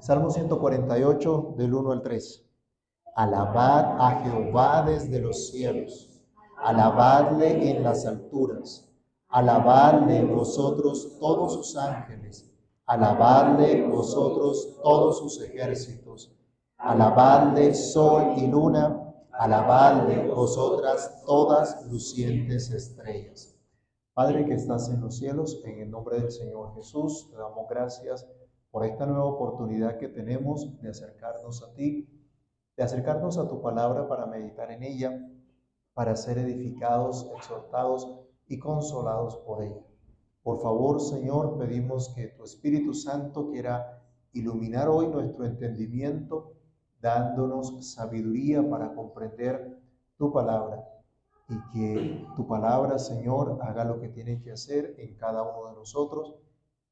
Salmo 148, del 1 al 3. Alabad a Jehová desde los cielos, alabadle en las alturas, alabadle vosotros todos sus ángeles, alabadle vosotros todos sus ejércitos, alabadle sol y luna, alabadle vosotras todas lucientes estrellas. Padre que estás en los cielos, en el nombre del Señor Jesús, te damos gracias por esta nueva oportunidad que tenemos de acercarnos a ti, de acercarnos a tu palabra para meditar en ella, para ser edificados, exhortados y consolados por ella. Por favor, Señor, pedimos que tu Espíritu Santo quiera iluminar hoy nuestro entendimiento, dándonos sabiduría para comprender tu palabra, y que tu palabra, Señor, haga lo que tiene que hacer en cada uno de nosotros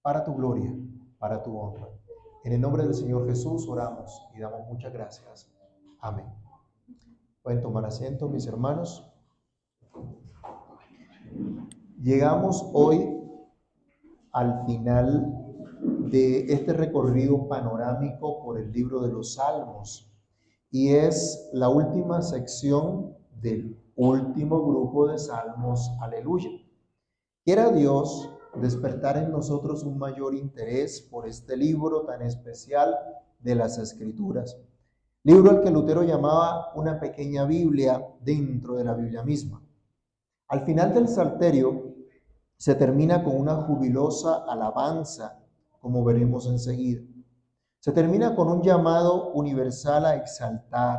para tu gloria, para tu honra. En el nombre del Señor Jesús oramos y damos muchas gracias. Amén. Pueden tomar asiento, mis hermanos. Llegamos hoy al final de este recorrido panorámico por el libro de los Salmos, y es la última sección del último grupo de Salmos. Aleluya. Quiera Dios despertar en nosotros un mayor interés por este libro tan especial de las Escrituras. Libro al que Lutero llamaba una pequeña Biblia dentro de la Biblia misma. Al final del Salterio se termina con una jubilosa alabanza, como veremos enseguida. Se termina con un llamado universal a exaltar,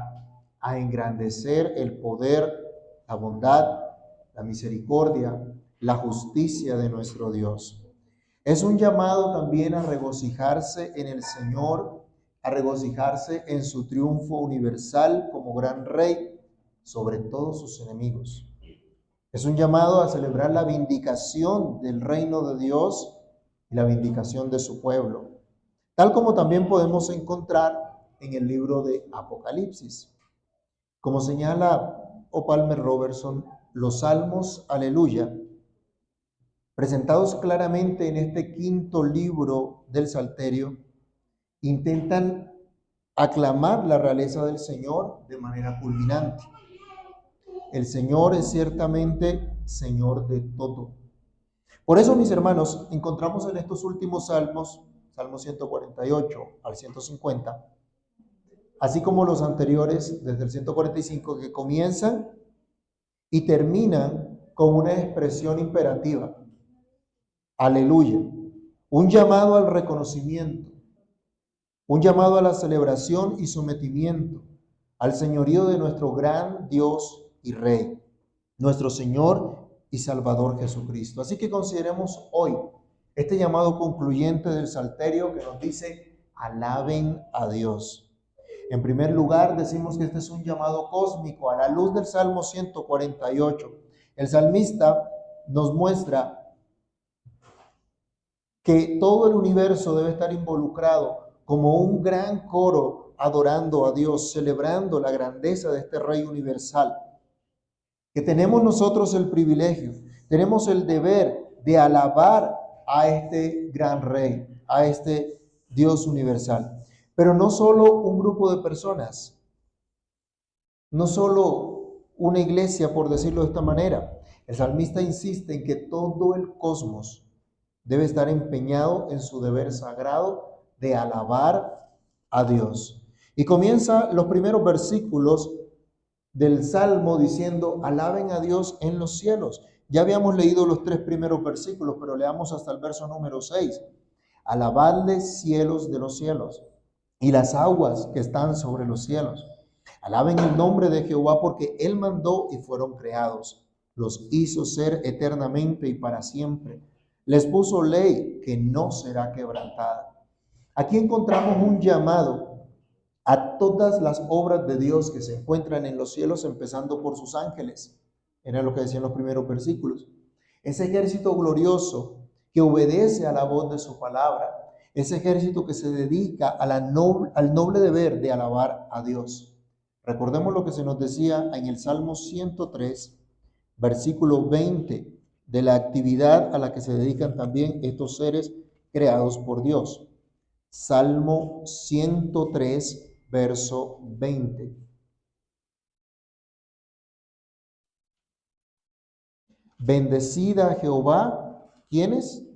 a engrandecer el poder, la bondad, la misericordia, la justicia de nuestro Dios. Es un llamado también a regocijarse en el Señor, a regocijarse en su triunfo universal como gran rey sobre todos sus enemigos. Es un llamado a celebrar la vindicación del reino de Dios y la vindicación de su pueblo, tal como también podemos encontrar en el libro de Apocalipsis. Como señala O. Palmer Robertson, los salmos, aleluya, presentados claramente en este quinto libro del Salterio, intentan aclamar la realeza del Señor de manera culminante. El Señor es ciertamente Señor de todo. Por eso, mis hermanos, encontramos en estos últimos salmos, Salmos 148 al 150, así como los anteriores, desde el 145, que comienzan y terminan con una expresión imperativa. Aleluya. Un llamado al reconocimiento, un llamado a la celebración y sometimiento al señorío de nuestro gran Dios y Rey, nuestro Señor y Salvador Jesucristo. Así que consideremos hoy este llamado concluyente del Salterio que nos dice: alaben a Dios. En primer lugar, decimos que este es un llamado cósmico a la luz del Salmo 148. El salmista nos muestra que todo el universo debe estar involucrado como un gran coro adorando a Dios, celebrando la grandeza de este Rey universal. Que tenemos nosotros el privilegio, tenemos el deber de alabar a este gran Rey, a este Dios universal. Pero no solo un grupo de personas, no solo una iglesia, por decirlo de esta manera. El salmista insiste en que todo el cosmos debe estar empeñado en su deber sagrado de alabar a Dios. Y comienza los primeros versículos del Salmo diciendo: alaben a Dios en los cielos. Ya habíamos leído los 3 primeros versículos, pero leamos hasta el verso número 6. Alabadle, cielos de los cielos, y las aguas que están sobre los cielos. Alaben el nombre de Jehová, porque Él mandó y fueron creados. Los hizo ser eternamente y para siempre. Les puso ley que no será quebrantada. Aquí encontramos un llamado a todas las obras de Dios que se encuentran en los cielos, empezando por sus ángeles. Era lo que decían los primeros versículos. Ese ejército glorioso que obedece a la voz de su palabra, ese ejército que se dedica al noble deber de alabar a Dios. Recordemos lo que se nos decía en el Salmo 103, versículo 20, de la actividad a la que se dedican también estos seres creados por Dios. Salmo 103, verso 20. Bendecid a Jehová, ¿quiénes?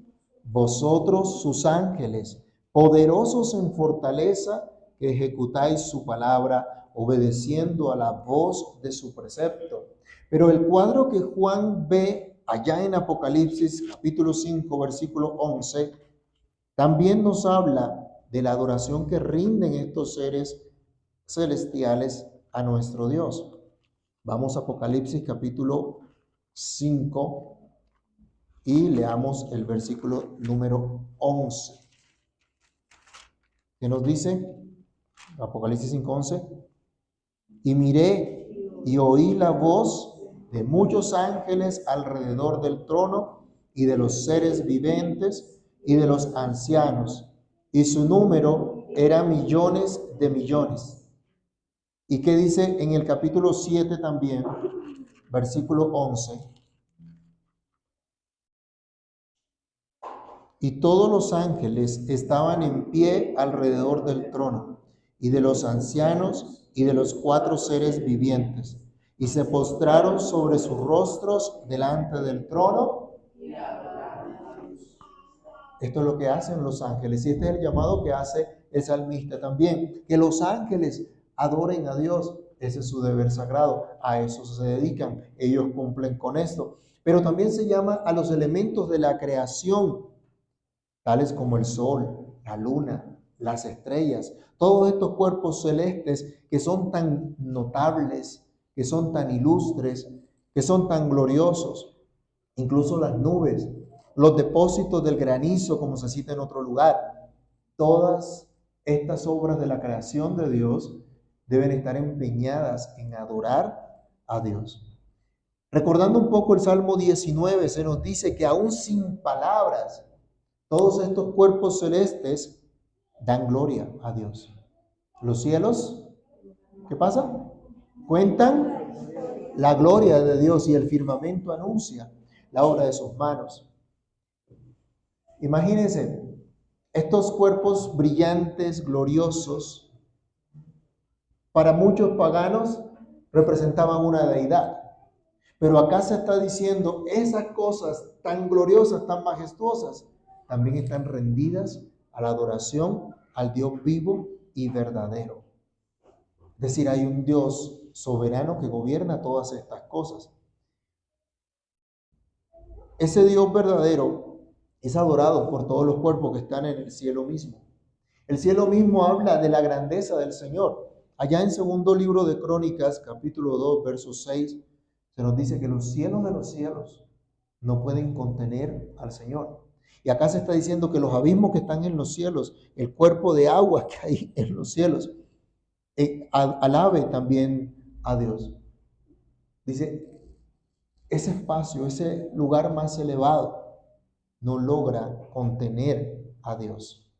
Vosotros sus ángeles, poderosos en fortaleza, que ejecutáis su palabra, obedeciendo a la voz de su precepto. Pero el cuadro que Juan ve allá en Apocalipsis, capítulo 5, versículo 11, también nos habla de la adoración que rinden estos seres celestiales a nuestro Dios. Vamos a Apocalipsis capítulo 5 y leamos el versículo número 11. ¿Qué nos dice? Apocalipsis 5:11. Y miré y oí la voz de muchos ángeles alrededor del trono y de los seres vivientes y de los ancianos, y su número era millones de millones. ¿Y qué dice en el capítulo 7 también, versículo 11? Y todos los ángeles estaban en pie alrededor del trono, y de los ancianos y de los 4 seres vivientes, y se postraron sobre sus rostros delante del trono. Esto es lo que hacen los ángeles, y este es el llamado que hace el salmista también, que los ángeles adoren a Dios. Ese es su deber sagrado, a eso se dedican, ellos cumplen con esto. Pero también se llama a los elementos de la creación, tales como el sol, la luna, las estrellas, todos estos cuerpos celestes que son tan notables, que son tan ilustres, que son tan gloriosos, incluso las nubes, los depósitos del granizo, como se cita en otro lugar. Todas estas obras de la creación de Dios deben estar empeñadas en adorar a Dios. Recordando un poco el Salmo 19, se nos dice que aún sin palabras, todos estos cuerpos celestes dan gloria a Dios. Los cielos, ¿qué pasa? Cuentan la gloria de Dios, y el firmamento anuncia la obra de sus manos. Imagínense, estos cuerpos brillantes, gloriosos, para muchos paganos representaban una deidad. Pero acá se está diciendo, esas cosas tan gloriosas, tan majestuosas, también están rendidas a la adoración al Dios vivo y verdadero. Es decir, hay un Dios soberano que gobierna todas estas cosas. Ese Dios verdadero es adorado por todos los cuerpos que están en el cielo mismo. El cielo mismo habla de la grandeza del Señor. Allá en segundo libro de Crónicas, capítulo 2, verso 6, se nos dice que los cielos de los cielos no pueden contener al Señor. Y acá se está diciendo que los abismos que están en los cielos, el cuerpo de agua que hay en los cielos, alabe también a Dios. Dice, ese espacio, ese lugar más elevado, no logra contener a Dios.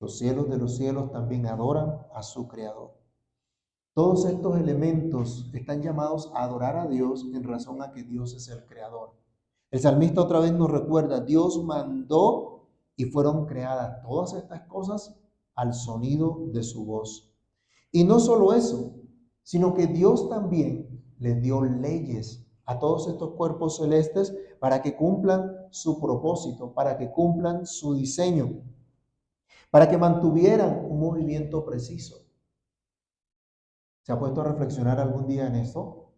Los cielos de los cielos también adoran a su Creador. Todos estos elementos están llamados a adorar a Dios en razón a que Dios es el Creador. El salmista otra vez nos recuerda, Dios mandó y fueron creadas todas estas cosas al sonido de su voz. Y no solo eso, sino que Dios también les dio leyes a todos estos cuerpos celestes para que cumplan su propósito, para que cumplan su diseño, para que mantuvieran un movimiento preciso. ¿Se ha puesto a reflexionar algún día en esto?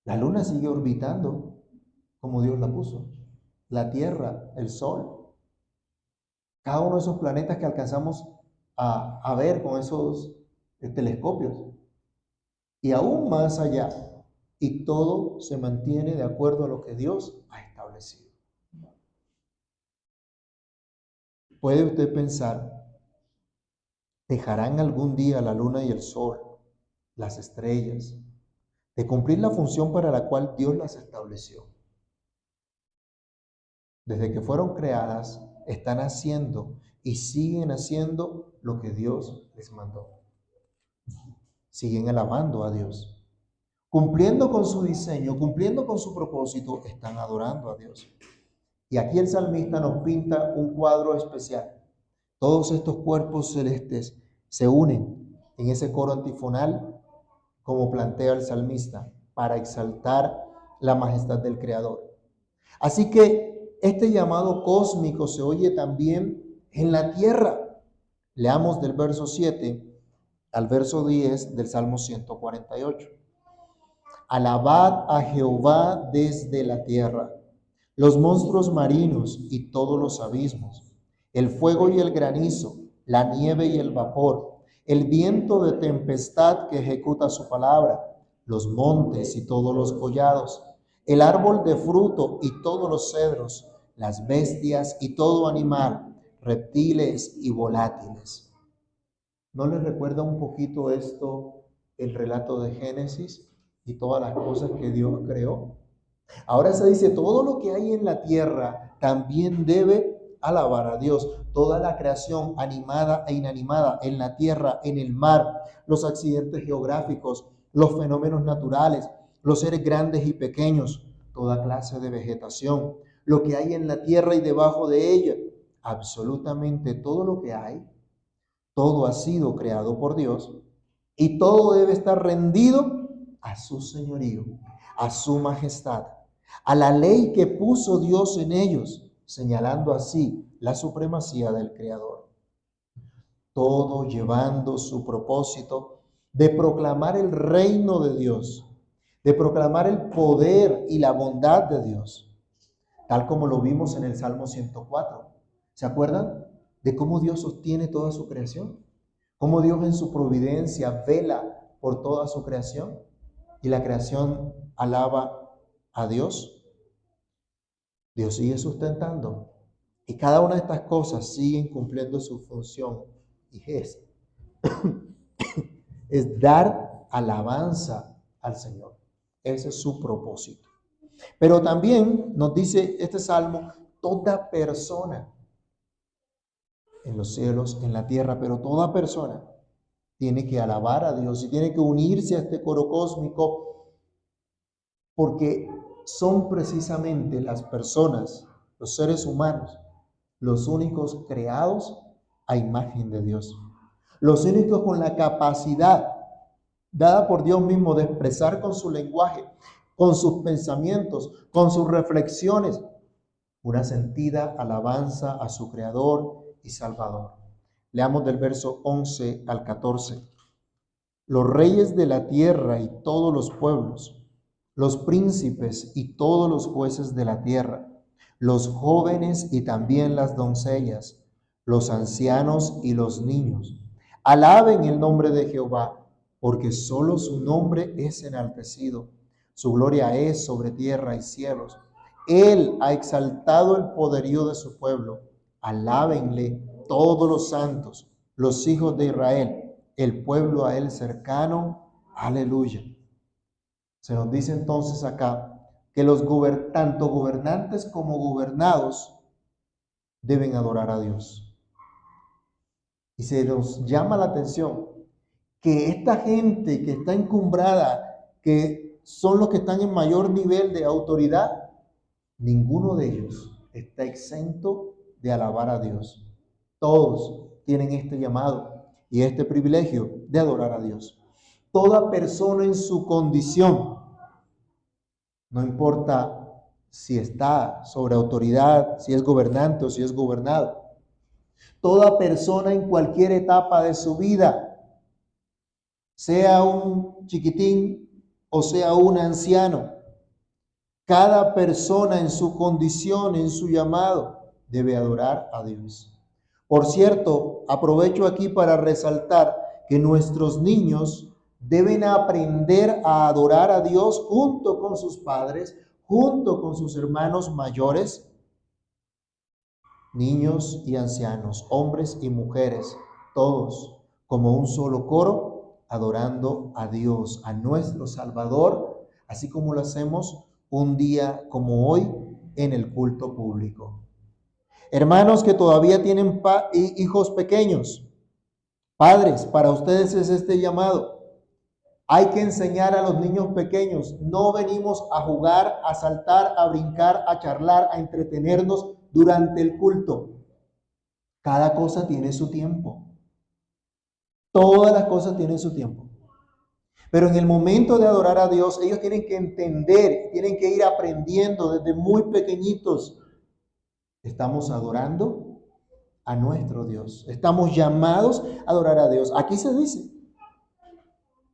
La luna sigue orbitando como Dios la puso. La Tierra, el Sol, cada uno de esos planetas que alcanzamos a ver con esos telescopios. Y aún más allá. Y todo se mantiene de acuerdo a lo que Dios ha establecido. ¿Puede usted pensar, dejarán algún día la luna y el sol, las estrellas, de cumplir la función para la cual Dios las estableció? Desde que fueron creadas, están haciendo y siguen haciendo lo que Dios les mandó. Siguen alabando a Dios. Cumpliendo con su diseño, cumpliendo con su propósito, están adorando a Dios. Y aquí el salmista nos pinta un cuadro especial. Todos estos cuerpos celestes se unen en ese coro antifonal, como plantea el salmista, para exaltar la majestad del Creador. Así que este llamado cósmico se oye también en la tierra. Leamos del verso 7 al verso 10 del Salmo 148. Alabad a Jehová desde la tierra, los monstruos marinos y todos los abismos, el fuego y el granizo, la nieve y el vapor, el viento de tempestad que ejecuta su palabra, los montes y todos los collados, el árbol de fruto y todos los cedros, las bestias y todo animal, reptiles y volátiles. ¿No les recuerda un poquito esto el relato de Génesis y todas las cosas que Dios creó? Ahora se dice, todo lo que hay en la tierra también debe alabar a Dios. Toda la creación animada e inanimada en la tierra, en el mar, los accidentes geográficos, los fenómenos naturales, los seres grandes y pequeños, toda clase de vegetación, lo que hay en la tierra y debajo de ella, absolutamente todo lo que hay, todo ha sido creado por Dios y todo debe estar rendido a su señorío, a su majestad, a la ley que puso Dios en ellos, señalando así la supremacía del Creador. Todo llevando su propósito de proclamar el reino de Dios, de proclamar el poder y la bondad de Dios, tal como lo vimos en el Salmo 104. ¿Se acuerdan de cómo Dios sostiene toda su creación? Cómo Dios en su providencia vela por toda su creación y la creación alaba a Dios. Dios sigue sustentando y cada una de estas cosas siguen cumpliendo su función y es dar alabanza al Señor. Ese es su propósito. Pero también nos dice este salmo, toda persona en los cielos, en la tierra, pero toda persona tiene que alabar a Dios y tiene que unirse a este coro cósmico porque son precisamente las personas, los seres humanos, los únicos creados a imagen de Dios. Los únicos con la capacidad dada por Dios mismo de expresar con su lenguaje, con sus pensamientos, con sus reflexiones, una sentida alabanza a su Creador y Salvador. Leamos del verso 11 al 14. Los reyes de la tierra y todos los pueblos, los príncipes y todos los jueces de la tierra, los jóvenes y también las doncellas, los ancianos y los niños, alaben el nombre de Jehová, porque solo su nombre es enaltecido. Su gloria es sobre tierra y cielos. Él ha exaltado el poderío de su pueblo. Alábenle todos los santos, los hijos de Israel, el pueblo a él cercano. Aleluya. Se nos dice entonces acá que tanto gobernantes como gobernados deben adorar a Dios. Y se nos llama la atención que esta gente que está encumbrada, que son los que están en mayor nivel de autoridad, ninguno de ellos está exento de alabar a Dios. Todos tienen este llamado y este privilegio de adorar a Dios. Toda persona en su condición, no importa si está sobre autoridad, si es gobernante o si es gobernado, toda persona en cualquier etapa de su vida, sea un chiquitín o sea un anciano, cada persona en su condición, en su llamado, debe adorar a Dios. Por cierto, aprovecho aquí para resaltar que nuestros niños deben aprender a adorar a Dios junto con sus padres, junto con sus hermanos mayores, niños y ancianos, hombres y mujeres, todos como un solo coro, adorando a Dios, a nuestro Salvador, así como lo hacemos un día como hoy en el culto público. Hermanos que todavía tienen hijos pequeños, padres, para ustedes es este llamado. Hay que enseñar a los niños pequeños. No venimos a jugar, a saltar, a brincar, a charlar, a entretenernos durante el culto. Cada cosa tiene su tiempo. Todas las cosas tienen su tiempo. Pero en el momento de adorar a Dios, ellos tienen que entender, tienen que ir aprendiendo desde muy pequeñitos. Estamos adorando a nuestro Dios. Estamos llamados a adorar a Dios. Aquí se dice,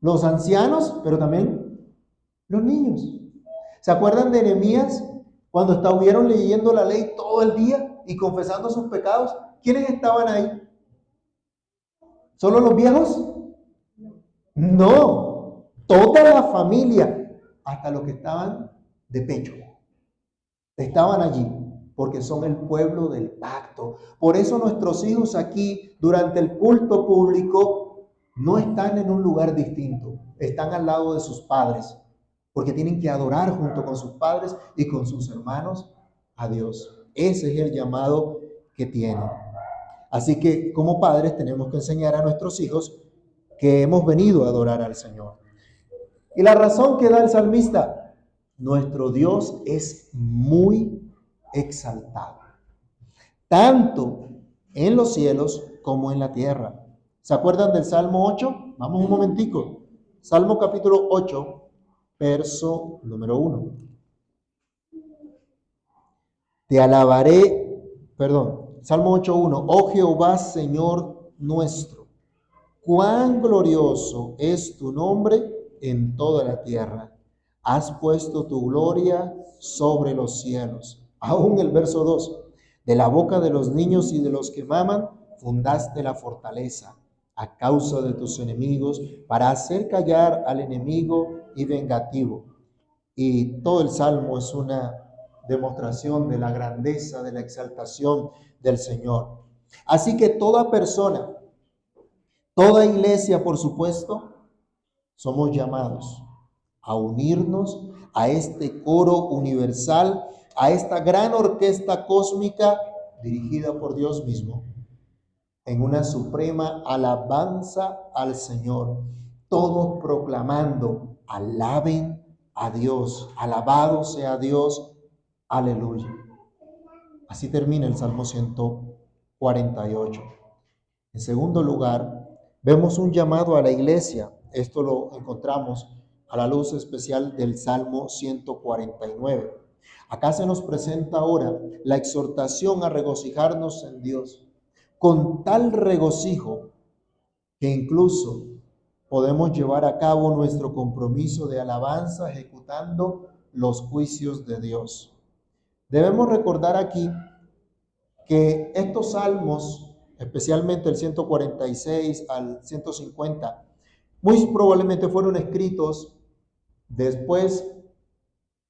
los ancianos, pero también los niños. ¿Se acuerdan de Nehemías cuando estuvieron leyendo la ley todo el día y confesando sus pecados? ¿Quiénes estaban ahí? ¿Solo los viejos? No, toda la familia, hasta los que estaban de pecho, estaban allí, porque son el pueblo del pacto. Por eso nuestros hijos aquí, durante el culto público, no están en un lugar distinto, están al lado de sus padres, porque tienen que adorar junto con sus padres y con sus hermanos a Dios. Ese es el llamado que tienen. Así que como padres tenemos que enseñar a nuestros hijos que hemos venido a adorar al Señor. Y la razón que da el salmista, nuestro Dios es muy exaltado, tanto en los cielos como en la tierra. ¿Se acuerdan del Salmo 8? Vamos un momentico. Salmo capítulo 8, verso número 1. Te alabaré, Salmo 8:1. Oh Jehová, Señor nuestro, cuán glorioso es tu nombre en toda la tierra. Has puesto tu gloria sobre los cielos. Aún el verso 2. De la boca de los niños y de los que maman, fundaste la fortaleza a causa de tus enemigos, para hacer callar al enemigo y vengativo. Y todo el salmo es una demostración de la grandeza, de la exaltación del Señor. Así que toda persona, toda iglesia, por supuesto, somos llamados a unirnos a este coro universal, a esta gran orquesta cósmica dirigida por Dios mismo, en una suprema alabanza al Señor, todos proclamando, alaben a Dios, alabado sea Dios, aleluya. Así termina el Salmo 148. En segundo lugar, vemos un llamado a la iglesia. Esto lo encontramos a la luz especial del Salmo 149. Acá se nos presenta ahora la exhortación a regocijarnos en Dios, con tal regocijo que incluso podemos llevar a cabo nuestro compromiso de alabanza ejecutando los juicios de Dios. Debemos recordar aquí que estos salmos, especialmente el 146 al 150, muy probablemente fueron escritos después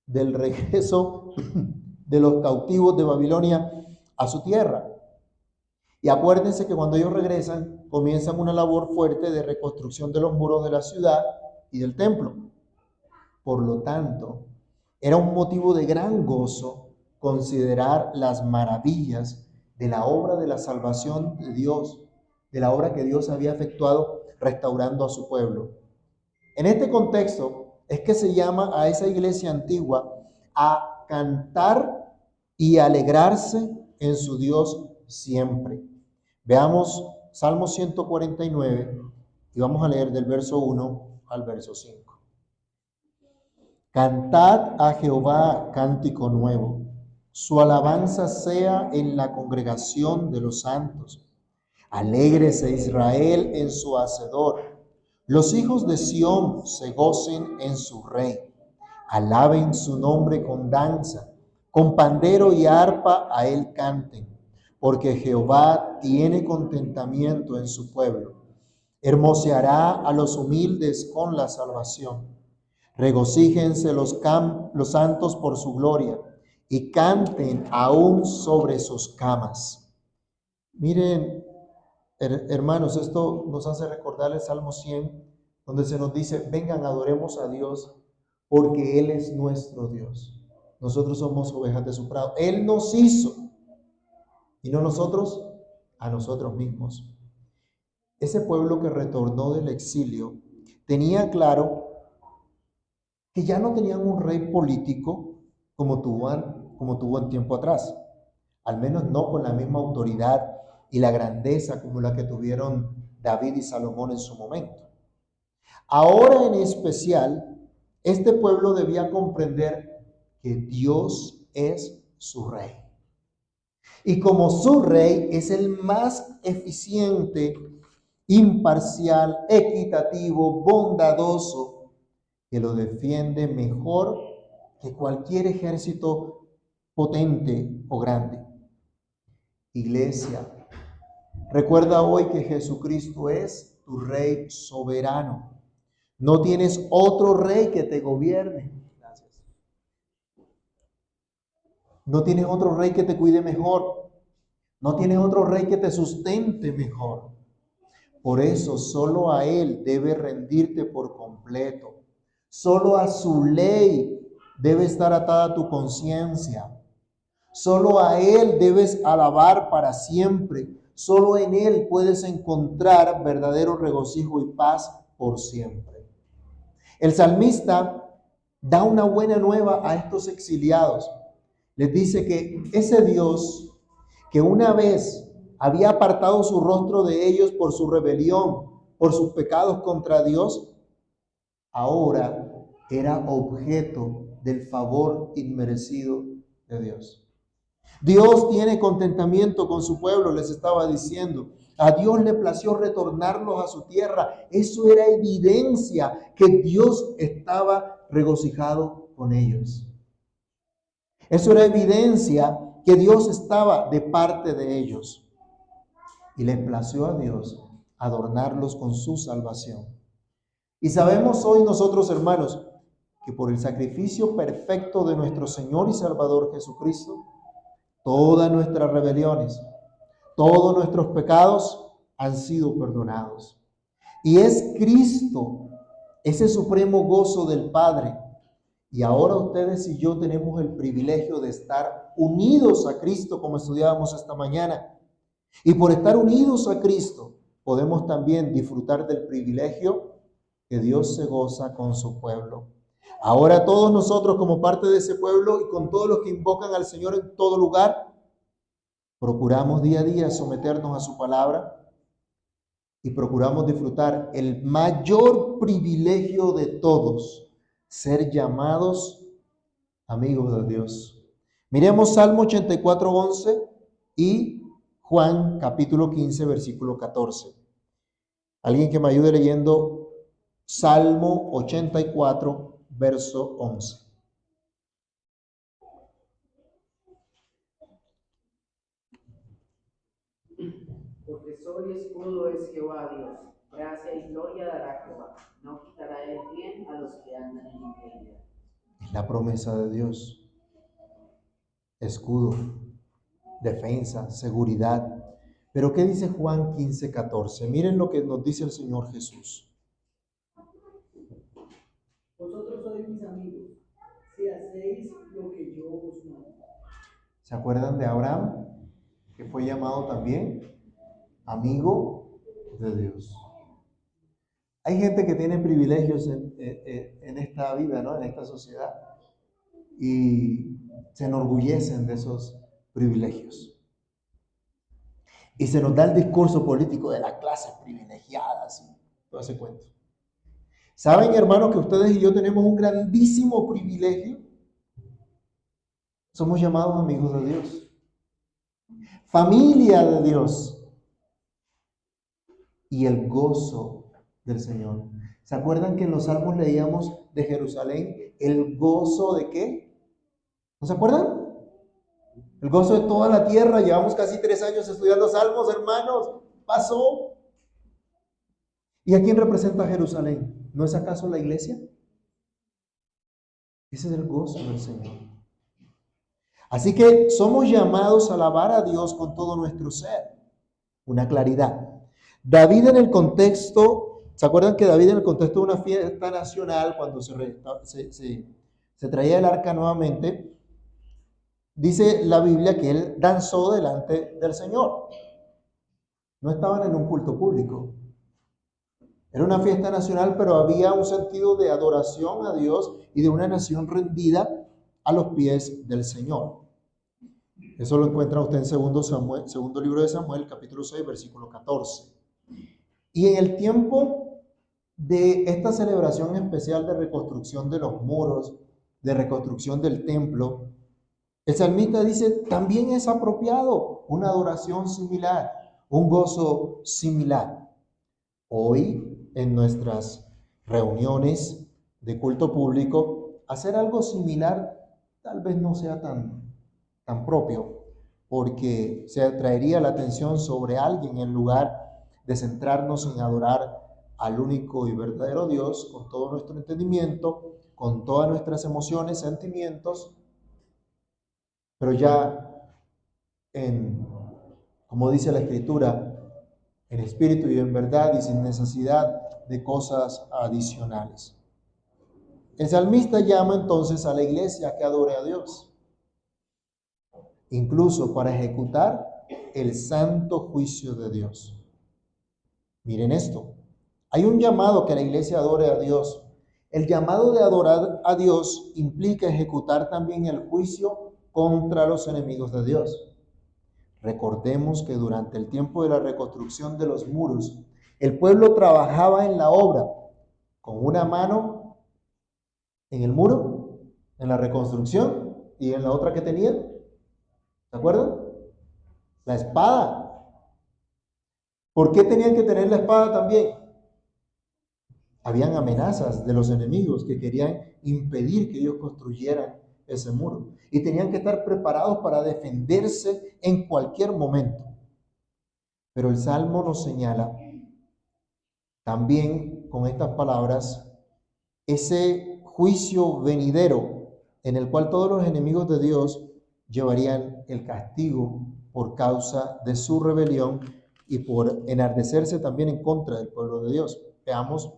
del regreso de los cautivos de Babilonia a su tierra. Y acuérdense que cuando ellos regresan, comienzan una labor fuerte de reconstrucción de los muros de la ciudad y del templo. Por lo tanto, era un motivo de gran gozo considerar las maravillas de la obra de la salvación de Dios, de la obra que Dios había efectuado restaurando a su pueblo. En este contexto es que se llama a esa iglesia antigua a cantar y alegrarse en su Dios siempre. Veamos Salmo 149 y vamos a leer del verso 1 al verso 5. Cantad a Jehová cántico nuevo, su alabanza sea en la congregación de los santos. Alégrese Israel en su hacedor, los hijos de Sión se gocen en su rey. Alaben su nombre con danza, con pandero y arpa a él canten, porque Jehová tiene contentamiento en su pueblo. Hermoseará a los humildes con la salvación. Regocíjense los santos por su gloria y canten aún sobre sus camas. Miren, hermanos, esto nos hace recordar el Salmo 100, donde se nos dice, vengan, adoremos a Dios, porque Él es nuestro Dios. Nosotros somos ovejas de su prado. Él nos hizo, y no nosotros a nosotros mismos. Ese pueblo que retornó del exilio tenía claro que ya no tenían un rey político como tuvo en tiempo atrás, al menos no con la misma autoridad y la grandeza como la que tuvieron David y Salomón en su momento. Ahora en especial, este pueblo debía comprender que Dios es su rey. Y como su rey es el más eficiente, imparcial, equitativo, bondadoso, que lo defiende mejor que cualquier ejército potente o grande. Iglesia, recuerda hoy que Jesucristo es tu rey soberano. No tienes otro rey que te gobierne. Gracias. No tienes otro rey que te cuide mejor. No tienes otro rey que te sustente mejor. Por eso solo a Él debes rendirte por completo. Solo a su ley debe estar atada tu conciencia. Solo a Él debes alabar para siempre. Solo en Él puedes encontrar verdadero regocijo y paz por siempre. El salmista da una buena nueva a estos exiliados. Les dice que ese Dios que una vez había apartado su rostro de ellos por su rebelión, por sus pecados contra Dios, ahora era objeto del favor inmerecido de Dios. Dios tiene contentamiento con su pueblo, les estaba diciendo. A Dios le plació retornarlos a su tierra. Eso era evidencia que Dios estaba regocijado con ellos. Eso era evidencia que Dios estaba de parte de ellos. Y le plació a Dios adornarlos con su salvación. Y sabemos hoy nosotros, hermanos, que por el sacrificio perfecto de nuestro Señor y Salvador Jesucristo, todas nuestras rebeliones, todos nuestros pecados han sido perdonados. Y es Cristo, ese supremo gozo del Padre. Y ahora ustedes y yo tenemos el privilegio de estar unidos a Cristo, como estudiábamos esta mañana. Y por estar unidos a Cristo, podemos también disfrutar del privilegio que Dios se goza con su pueblo. Ahora todos nosotros, como parte de ese pueblo y con todos los que invocan al Señor en todo lugar, procuramos día a día someternos a su palabra y procuramos disfrutar el mayor privilegio de todos, ser llamados amigos de Dios. Miremos Salmo 84:11 y Juan capítulo 15, versículo 14. Alguien que me ayude leyendo Salmo 84, verso 11. Porque sol y escudo es Jehová Dios, gracia y gloria dará Jehová, no quitará el bien a los que andan en integridad. Es la promesa de Dios. Escudo, defensa, seguridad. Pero ¿qué dice Juan 15:14? Miren lo que nos dice el Señor Jesús. Vosotros sois mis amigos, si hacéis lo que yo os mando. ¿Se acuerdan de Abraham? Que fue llamado también amigo de Dios. Hay gente que tiene privilegios en esta vida, ¿no? En esta sociedad. Y se enorgullecen de esos privilegios. Y se nos da el discurso político de las clases privilegiadas y todo ese cuento. ¿Saben, hermanos, que ustedes y yo tenemos un grandísimo privilegio? Somos llamados amigos de Dios. Familia de Dios. Y el gozo del Señor. ¿Se acuerdan que en los salmos leíamos de Jerusalén el gozo de qué? ¿No se acuerdan? El gozo de toda la tierra. Llevamos casi 3 años estudiando salmos, hermanos. Pasó. ¿Y a quién representa Jerusalén? ¿No es acaso la iglesia? Ese es el gozo del Señor. Así que somos llamados a alabar a Dios con todo nuestro ser. Una claridad. David en el contexto, ¿se acuerdan que David en el contexto de una fiesta nacional, cuando se traía el arca nuevamente, dice la Biblia que él danzó delante del Señor? No estaban en un culto público. Era una fiesta nacional, pero había un sentido de adoración a Dios y de una nación rendida a los pies del Señor. Eso lo encuentra usted en segundo libro de Samuel, capítulo 6, versículo 14. Y en el tiempo de esta celebración especial de reconstrucción de los muros, de reconstrucción del templo, el salmista dice, también es apropiado una adoración similar, un gozo similar. Hoy, en nuestras reuniones de culto público, hacer algo similar tal vez no sea tan propio, porque se atraería la atención sobre alguien en lugar de centrarnos en adorar al único y verdadero Dios con todo nuestro entendimiento, con todas nuestras emociones, sentimientos, pero ya como dice la Escritura, en espíritu y en verdad y sin necesidad de cosas adicionales. El salmista llama entonces a la iglesia a que adore a Dios, incluso para ejecutar el santo juicio de Dios. Miren esto, hay un llamado que la iglesia adore a Dios. El llamado de adorar a Dios implica ejecutar también el juicio contra los enemigos de Dios. Recordemos que durante el tiempo de la reconstrucción de los muros, el pueblo trabajaba en la obra con una mano en el muro, en la reconstrucción, y en la otra que tenía, ¿se acuerdan? La espada. ¿Por qué tenían que tener la espada también? Habían amenazas de los enemigos que querían impedir que ellos construyeran ese muro. Y tenían que estar preparados para defenderse en cualquier momento. Pero el Salmo nos señala también con estas palabras ese juicio venidero en el cual todos los enemigos de Dios llevarían el castigo por causa de su rebelión y por enardecerse también en contra del pueblo de Dios. Veamos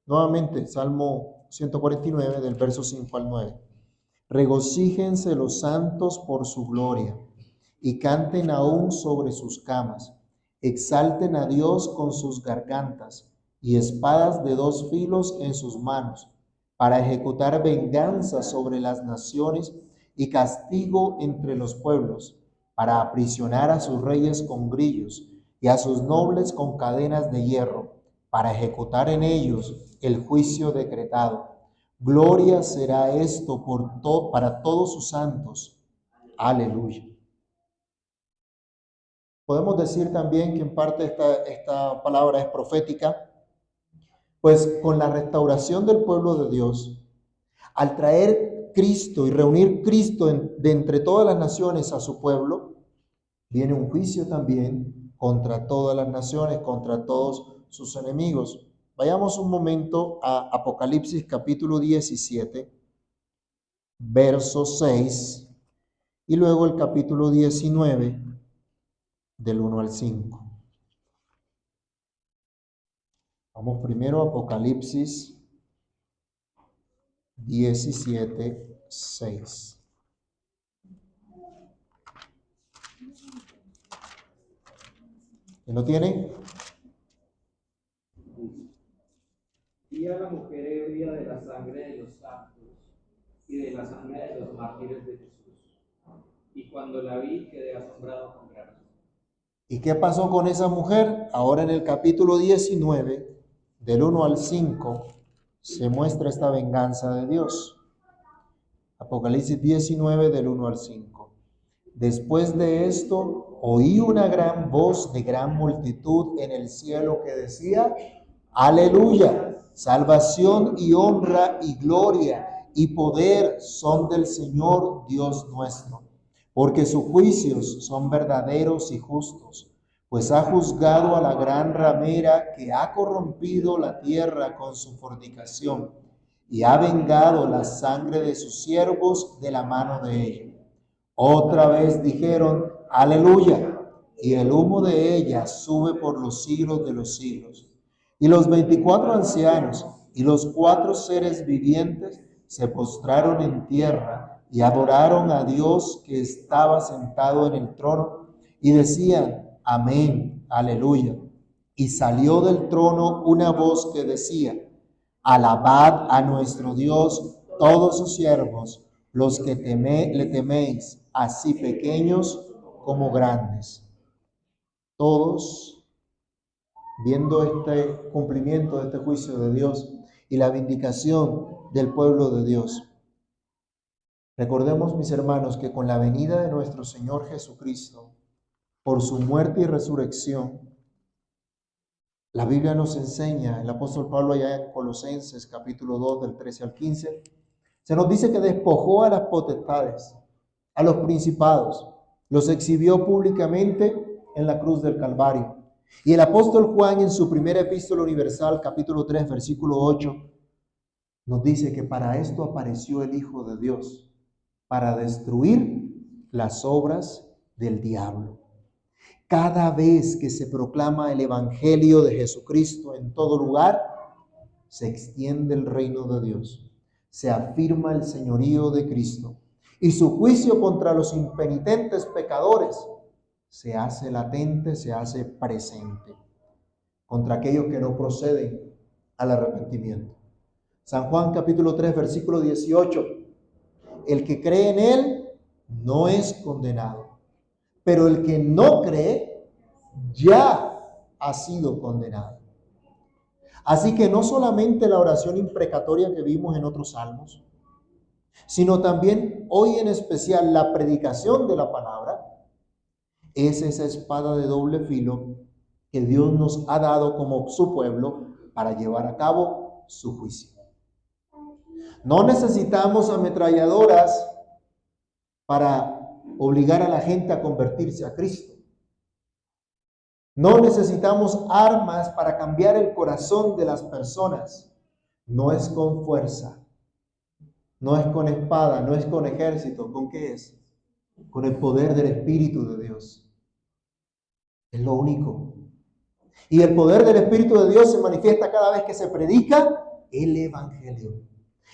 nuevamente Salmo 149 del verso 5 al 9. Regocíjense los santos por su gloria y canten aún sobre sus camas. Exalten a Dios con sus gargantas y espadas de dos filos en sus manos, para ejecutar venganza sobre las naciones y castigo entre los pueblos, para aprisionar a sus reyes con grillos y a sus nobles con cadenas de hierro, para ejecutar en ellos el juicio decretado. Gloria será esto para todos sus santos. Aleluya. Podemos decir también que en parte esta palabra es profética, pues con la restauración del pueblo de Dios, al traer Cristo y reunir Cristo de entre todas las naciones a su pueblo, viene un juicio también contra todas las naciones, contra todos sus enemigos. Vayamos un momento a Apocalipsis capítulo 17, verso 6, y luego el capítulo 19, del 1 al 5. Vamos primero a Apocalipsis 17, 6. ¿Quién lo tiene? Vi a la mujer ebria de la sangre de los santos y de la sangre de los mártires de Jesús. Y cuando la vi, quedé asombrado con gran asombro. ¿Y qué pasó con esa mujer? Ahora en el capítulo 19, del 1 al 5, se muestra esta venganza de Dios. Apocalipsis 19, del 1 al 5. Después de esto, oí una gran voz de gran multitud en el cielo que decía: Aleluya, salvación y honra y gloria y poder son del Señor Dios nuestro, porque sus juicios son verdaderos y justos, pues ha juzgado a la gran ramera que ha corrompido la tierra con su fornicación y ha vengado la sangre de sus siervos de la mano de ella. Otra vez dijeron: Aleluya, y el humo de ella sube por los siglos de los siglos. Y los 24 ancianos y los 4 seres vivientes se postraron en tierra y adoraron a Dios que estaba sentado en el trono y decían: Amén, aleluya. Y salió del trono una voz que decía: Alabad a nuestro Dios todos sus siervos, los que le teméis, así pequeños como grandes. Todos, viendo este cumplimiento de este juicio de Dios y la vindicación del pueblo de Dios, recordemos, mis hermanos, que con la venida de nuestro Señor Jesucristo, por su muerte y resurrección, la Biblia nos enseña, el apóstol Pablo allá en Colosenses capítulo 2 del 13 al 15, se nos dice que despojó a las potestades, a los principados, los exhibió públicamente en la cruz del Calvario. Y el apóstol Juan en su primera epístola universal, capítulo 3, versículo 8, nos dice que para esto apareció el Hijo de Dios, para destruir las obras del diablo. Cada vez que se proclama el Evangelio de Jesucristo en todo lugar, se extiende el reino de Dios, se afirma el señorío de Cristo y su juicio contra los impenitentes pecadores se hace latente, se hace presente contra aquellos que no proceden al arrepentimiento. San Juan capítulo 3, versículo 18. El que cree en él no es condenado, pero el que no cree ya ha sido condenado. Así que no solamente la oración imprecatoria que vimos en otros salmos, sino también hoy en especial la predicación de la palabra, es esa espada de doble filo que Dios nos ha dado como su pueblo para llevar a cabo su juicio. No necesitamos ametralladoras para obligar a la gente a convertirse a Cristo. No necesitamos armas para cambiar el corazón de las personas. No es con fuerza, no es con espada, no es con ejército. ¿Con qué es? Con el poder del Espíritu de Dios. Es lo único. Y el poder del Espíritu de Dios se manifiesta cada vez que se predica el Evangelio,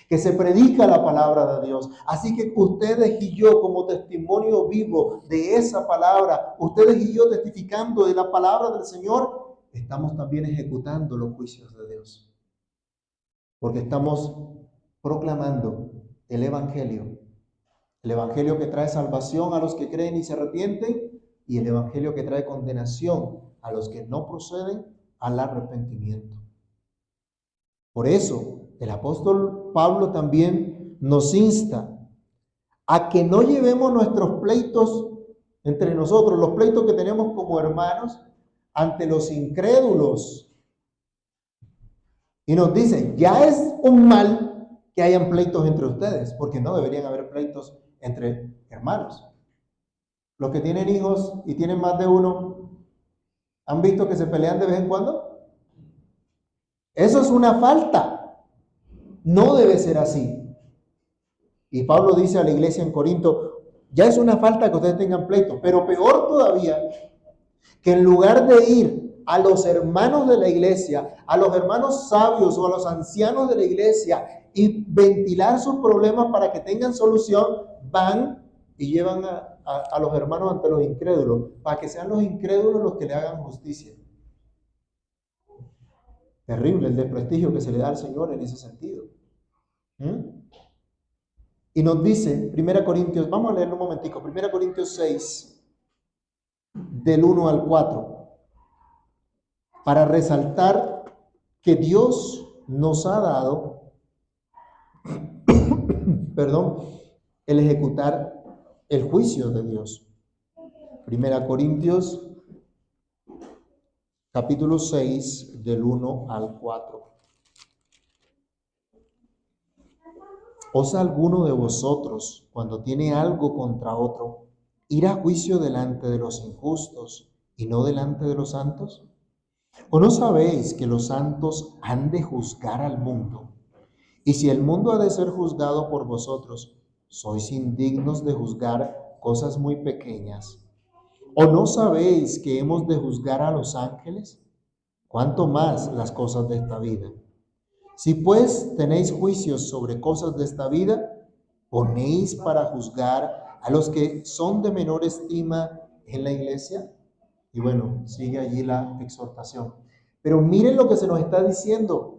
que se predica la palabra de Dios. Así que ustedes y yo, como testimonio vivo de esa palabra, ustedes y yo testificando de la palabra del Señor, estamos también ejecutando los juicios de Dios. Porque estamos proclamando el Evangelio que trae salvación a los que creen y se arrepienten, y el Evangelio que trae condenación a los que no proceden al arrepentimiento. Por eso, el apóstol Pablo también nos insta a que no llevemos nuestros pleitos entre nosotros, los pleitos que tenemos como hermanos, ante los incrédulos. Y nos dice, ya es un mal que hayan pleitos entre ustedes, porque no deberían haber pleitos entre hermanos. Los que tienen hijos y tienen más de uno, ¿han visto que se pelean de vez en cuando? Eso es una falta. No debe ser así. Y Pablo dice a la iglesia en Corinto, ya es una falta que ustedes tengan pleitos, pero peor todavía, que en lugar de ir a los hermanos de la iglesia, a los hermanos sabios o a los ancianos de la iglesia y ventilar sus problemas para que tengan solución, van y llevan a los hermanos ante los incrédulos, para que sean los incrédulos los que le hagan justicia. Terrible el desprestigio que se le da al Señor en ese sentido. Y nos dice, 1 Corintios, vamos a leerlo un momentico, 1 Corintios 6, del 1 al 4, para resaltar que Dios nos ha dado, el ejecutar el juicio de Dios. 1 Corintios, capítulo 6, del 1 al 4. ¿Osa alguno de vosotros, cuando tiene algo contra otro, ir a juicio delante de los injustos y no delante de los santos? ¿O no sabéis que los santos han de juzgar al mundo? Y si el mundo ha de ser juzgado por vosotros, ¿sois indignos de juzgar cosas muy pequeñas? ¿O no sabéis que hemos de juzgar a los ángeles? ¿Cuánto más las cosas de esta vida? Si pues tenéis juicios sobre cosas de esta vida, ¿ponéis para juzgar a los que son de menor estima en la iglesia? Y bueno, sigue allí la exhortación. Pero miren lo que se nos está diciendo.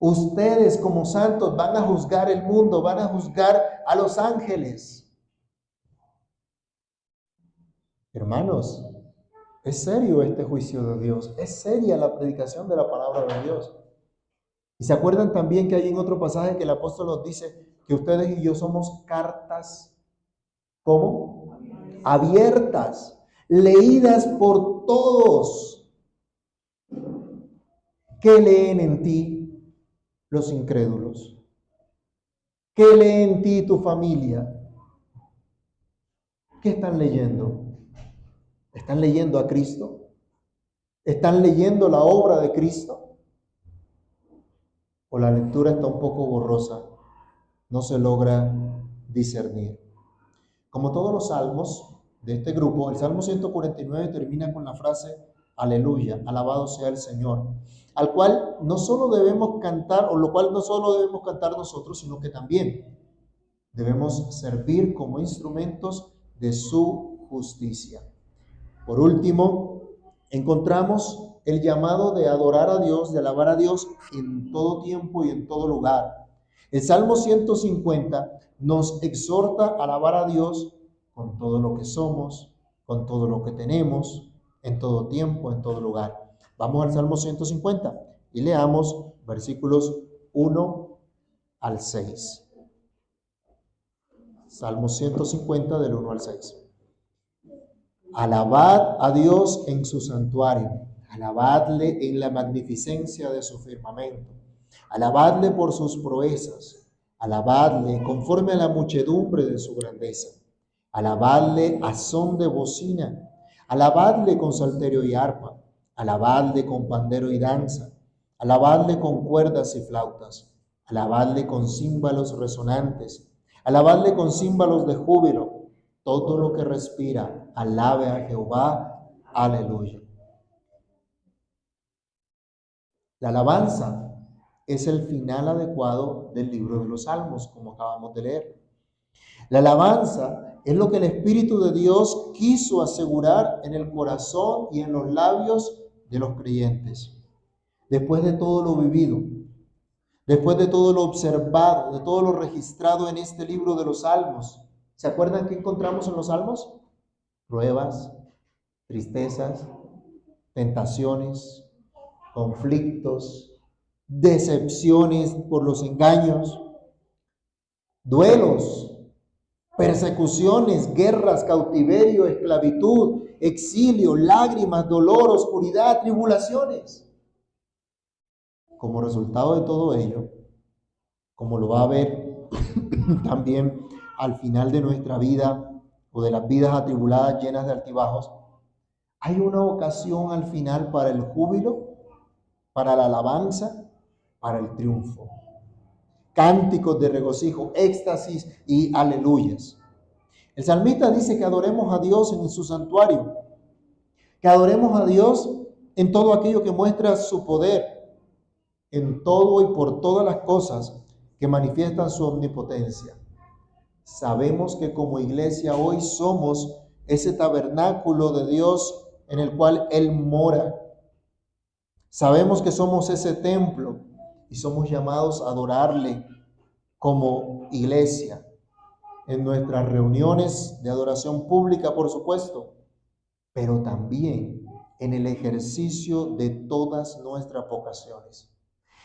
Ustedes como santos van a juzgar el mundo, van a juzgar a los ángeles. Hermanos, es serio este juicio de Dios, es seria la predicación de la palabra de Dios. Y se acuerdan también que hay en otro pasaje que el apóstol nos dice que ustedes y yo somos cartas, ¿cómo? Abiertas, leídas por todos. ¿Qué leen en ti los incrédulos? ¿Qué lee en ti tu familia? ¿Qué están leyendo? ¿Están leyendo a Cristo? ¿Están leyendo la obra de Cristo? ¿O la lectura está un poco borrosa? No se logra discernir. Como todos los salmos de este grupo, el Salmo 149 termina con la frase Aleluya, alabado sea el Señor, al cual no solo debemos cantar, o lo cual no solo debemos cantar nosotros, sino que también debemos servir como instrumentos de su justicia. Por último, encontramos el llamado de adorar a Dios, de alabar a Dios en todo tiempo y en todo lugar. El Salmo 150 nos exhorta a alabar a Dios con todo lo que somos, con todo lo que tenemos, en todo tiempo, en todo lugar. Vamos al Salmo 150 y leamos versículos 1 al 6. Salmo 150 del 1 al 6. Alabad a Dios en su santuario, alabadle en la magnificencia de su firmamento, alabadle por sus proezas, alabadle conforme a la muchedumbre de su grandeza, alabadle a son de bocina, alabadle con salterio y arpa, alabadle con pandero y danza, alabadle con cuerdas y flautas, alabadle con címbalos resonantes, alabadle con címbalos de júbilo. Todo lo que respira, alabe a Jehová. Aleluya. La alabanza es el final adecuado del libro de los Salmos, como acabamos de leer. La alabanza es lo que el Espíritu de Dios quiso asegurar en el corazón y en los labios de los creyentes. Después de todo lo vivido, después de todo lo observado, de todo lo registrado en este libro de los Salmos, ¿se acuerdan qué encontramos en los Salmos? Pruebas, tristezas, tentaciones, conflictos, decepciones por los engaños, duelos, persecuciones, guerras, cautiverio, esclavitud, exilio, lágrimas, dolor, oscuridad, tribulaciones. Como resultado de todo ello, como lo va a ver también al final de nuestra vida o de las vidas atribuladas llenas de altibajos, hay una ocasión al final para el júbilo, para la alabanza, para el triunfo. Cánticos de regocijo, éxtasis y aleluyas. El salmista dice que adoremos a Dios en su santuario, que adoremos a Dios en todo aquello que muestra su poder, en todo y por todas las cosas que manifiestan su omnipotencia. Sabemos que como iglesia hoy somos ese tabernáculo de Dios en el cual Él mora. Sabemos que somos ese templo y somos llamados a adorarle como iglesia en nuestras reuniones de adoración pública, por supuesto, pero también en el ejercicio de todas nuestras vocaciones.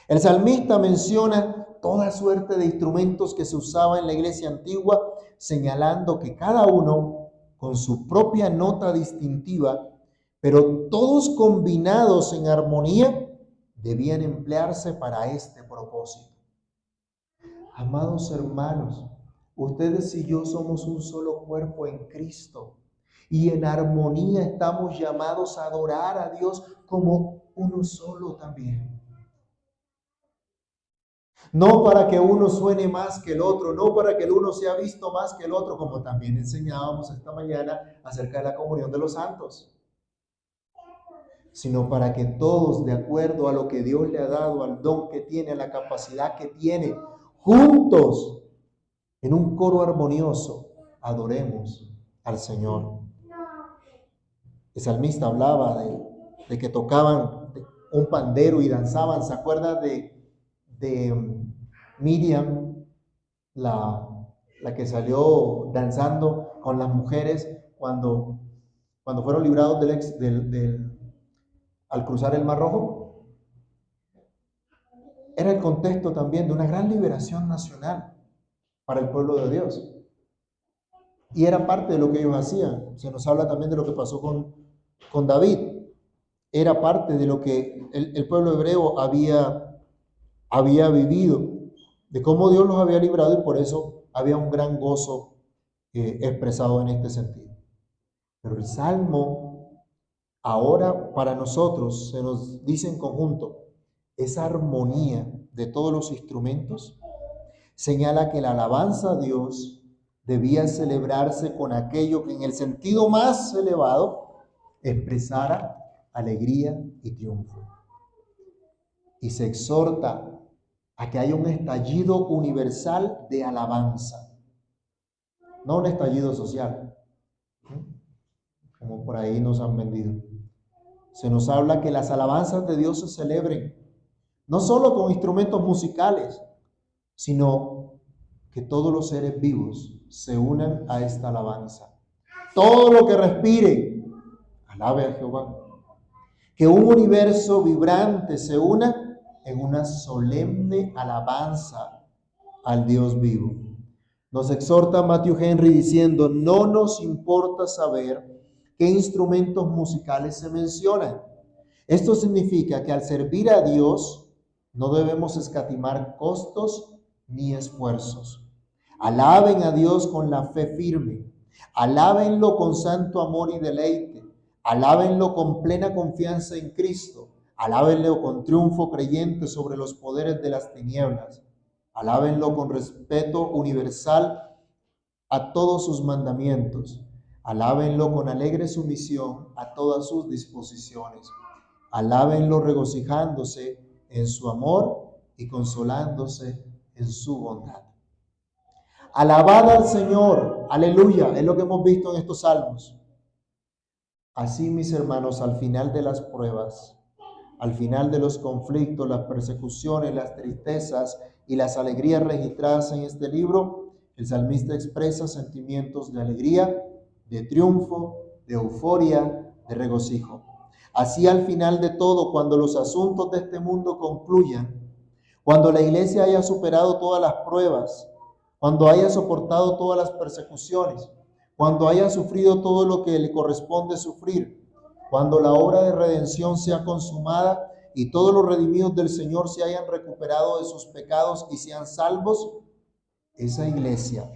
El salmista menciona toda suerte de instrumentos que se usaba en la iglesia antigua, señalando que cada uno con su propia nota distintiva, pero todos combinados en armonía, debían emplearse para este propósito. Amados hermanos, ustedes y yo somos un solo cuerpo en Cristo y en armonía estamos llamados a adorar a Dios como uno solo también. No para que uno suene más que el otro, no para que el uno sea visto más que el otro, como también enseñábamos esta mañana acerca de la comunión de los santos, sino para que todos, de acuerdo a lo que Dios le ha dado, al don que tiene, a la capacidad que tiene, juntos, en un coro armonioso, adoremos al Señor. El salmista hablaba de que tocaban un pandero y danzaban. ¿Se acuerda de Miriam, la que salió danzando con las mujeres cuando cuando fueron librados al cruzar el Mar Rojo, era el contexto también de una gran liberación nacional para el pueblo de Dios. Y era parte de lo que ellos hacían. Se nos habla también de lo que pasó con David. Era parte de lo que el pueblo hebreo había vivido, de cómo Dios los había librado, y por eso había un gran gozo expresado en este sentido. Pero el Salmo, ahora para nosotros, se nos dice en conjunto, esa armonía de todos los instrumentos señala que la alabanza a Dios debía celebrarse con aquello que en el sentido más elevado expresara alegría y triunfo. Y se exhorta a que haya un estallido universal de alabanza, no un estallido social, como por ahí nos han vendido. Se nos habla que las alabanzas de Dios se celebren, no solo con instrumentos musicales, sino que todos los seres vivos se unan a esta alabanza. Todo lo que respire, alabe a Jehová. Que un universo vibrante se una en una solemne alabanza al Dios vivo. Nos exhorta Matthew Henry diciendo, no nos importa saber qué instrumentos musicales se mencionan. Esto significa que al servir a Dios no debemos escatimar costos ni esfuerzos. Alaben a Dios con la fe firme. Alábenlo con santo amor y deleite. Alábenlo con plena confianza en Cristo. Alábenlo con triunfo creyente sobre los poderes de las tinieblas. Alábenlo con respeto universal a todos sus mandamientos. Alábenlo con alegre sumisión a todas sus disposiciones. Alábenlo regocijándose en su amor y consolándose en su bondad. Alabad al Señor, aleluya, es lo que hemos visto en estos salmos. Así, mis hermanos, al final de las pruebas, al final de los conflictos, las persecuciones, las tristezas y las alegrías registradas en este libro, el salmista expresa sentimientos de alegría, de triunfo, de euforia, de regocijo. Así, al final de todo, cuando los asuntos de este mundo concluyan, cuando la iglesia haya superado todas las pruebas, cuando haya soportado todas las persecuciones, cuando haya sufrido todo lo que le corresponde sufrir, cuando la obra de redención sea consumada y todos los redimidos del Señor se hayan recuperado de sus pecados y sean salvos, esa iglesia,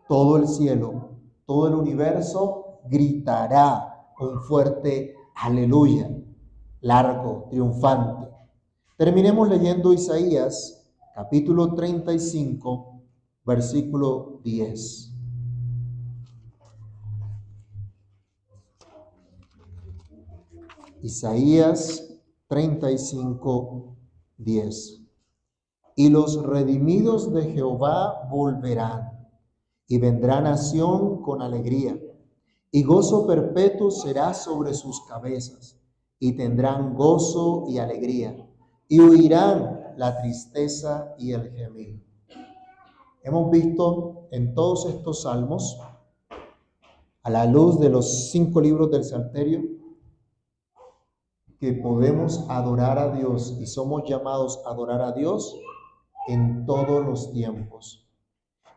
todo el cielo, todo el universo gritará un fuerte aleluya, largo, triunfante. Terminemos leyendo Isaías, capítulo 35, versículo 10. Isaías 35, 10. Y los redimidos de Jehová volverán, y vendrá nación con alegría, y gozo perpetuo será sobre sus cabezas, y tendrán gozo y alegría, y huirán la tristeza y el gemido. Hemos visto en todos estos salmos, a la luz de los 5 libros del Salterio, que podemos adorar a Dios y somos llamados a adorar a Dios en todos los tiempos.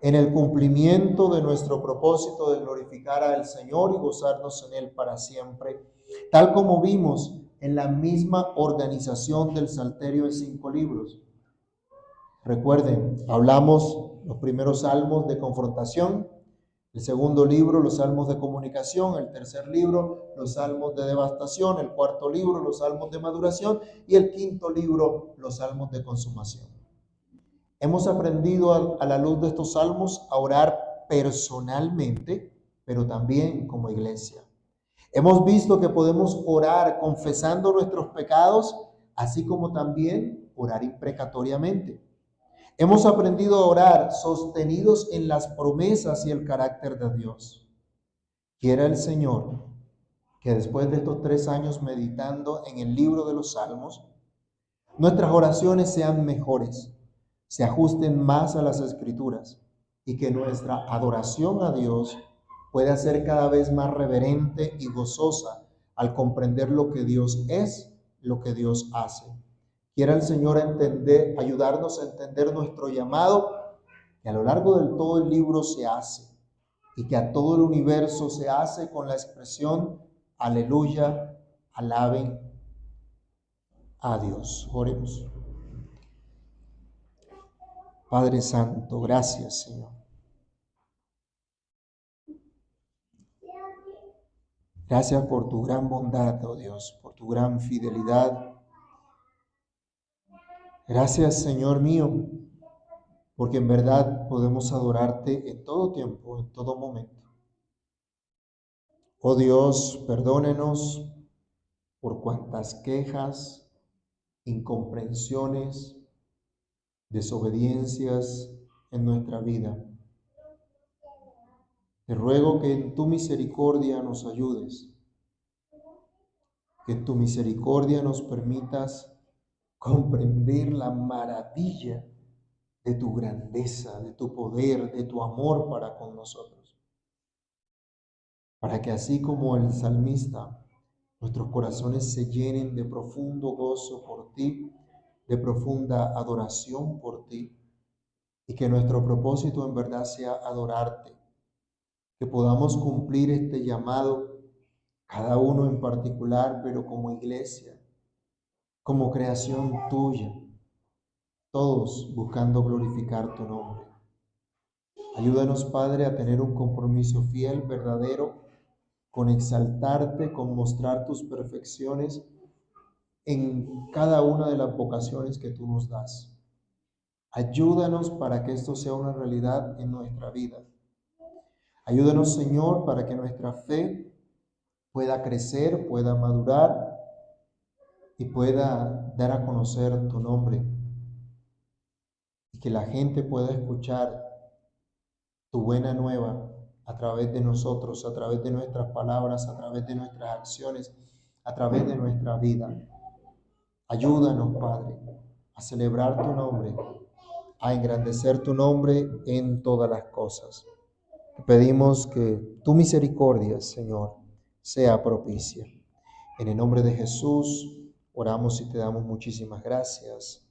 En el cumplimiento de nuestro propósito de glorificar al Señor y gozarnos en Él para siempre, tal como vimos en la misma organización del Salterio en 5 libros. Recuerden, hablamos los primeros salmos de confrontación, el segundo libro, los salmos de comunicación, el tercer libro, los salmos de devastación, el cuarto libro, los salmos de maduración y el quinto libro, los salmos de consumación. Hemos aprendido a la luz de estos salmos a orar personalmente, pero también como iglesia. Hemos visto que podemos orar confesando nuestros pecados, así como también orar imprecatoriamente. Hemos aprendido a orar sostenidos en las promesas y el carácter de Dios. Quiera el Señor que después de estos 3 años meditando en el libro de los Salmos, nuestras oraciones sean mejores, se ajusten más a las Escrituras y que nuestra adoración a Dios pueda ser cada vez más reverente y gozosa al comprender lo que Dios es, lo que Dios hace. Quiera el Señor ayudarnos a entender nuestro llamado, que a lo largo del todo el libro se hace, y que a todo el universo se hace con la expresión aleluya, alaben a Dios. Oremos. Padre Santo, gracias, Señor. Gracias por tu gran bondad, oh Dios, por tu gran fidelidad. Gracias, Señor mío, porque en verdad podemos adorarte en todo tiempo, en todo momento. Oh Dios, perdónenos por cuantas quejas, incomprensiones, desobediencias en nuestra vida. Te ruego que en tu misericordia nos ayudes, que en tu misericordia nos permitas comprender la maravilla de tu grandeza, de tu poder, de tu amor para con nosotros. Para que así como el salmista, nuestros corazones se llenen de profundo gozo por ti, de profunda adoración por ti, y que nuestro propósito en verdad sea adorarte, que podamos cumplir este llamado, cada uno en particular, pero como iglesia, como creación tuya, todos buscando glorificar tu nombre. Ayúdanos, Padre, a tener un compromiso fiel, verdadero, con exaltarte, con mostrar tus perfecciones en cada una de las vocaciones que tú nos das. Ayúdanos para que esto sea una realidad en nuestra vida. Ayúdanos, Señor, para que nuestra fe pueda crecer, pueda madurar y pueda dar a conocer tu nombre. Y que la gente pueda escuchar tu buena nueva a través de nosotros, a través de nuestras palabras, a través de nuestras acciones, a través de nuestra vida. Ayúdanos, Padre, a celebrar tu nombre, a engrandecer tu nombre en todas las cosas. Te pedimos que tu misericordia, Señor, sea propicia. En el nombre de Jesús, oramos y te damos muchísimas gracias.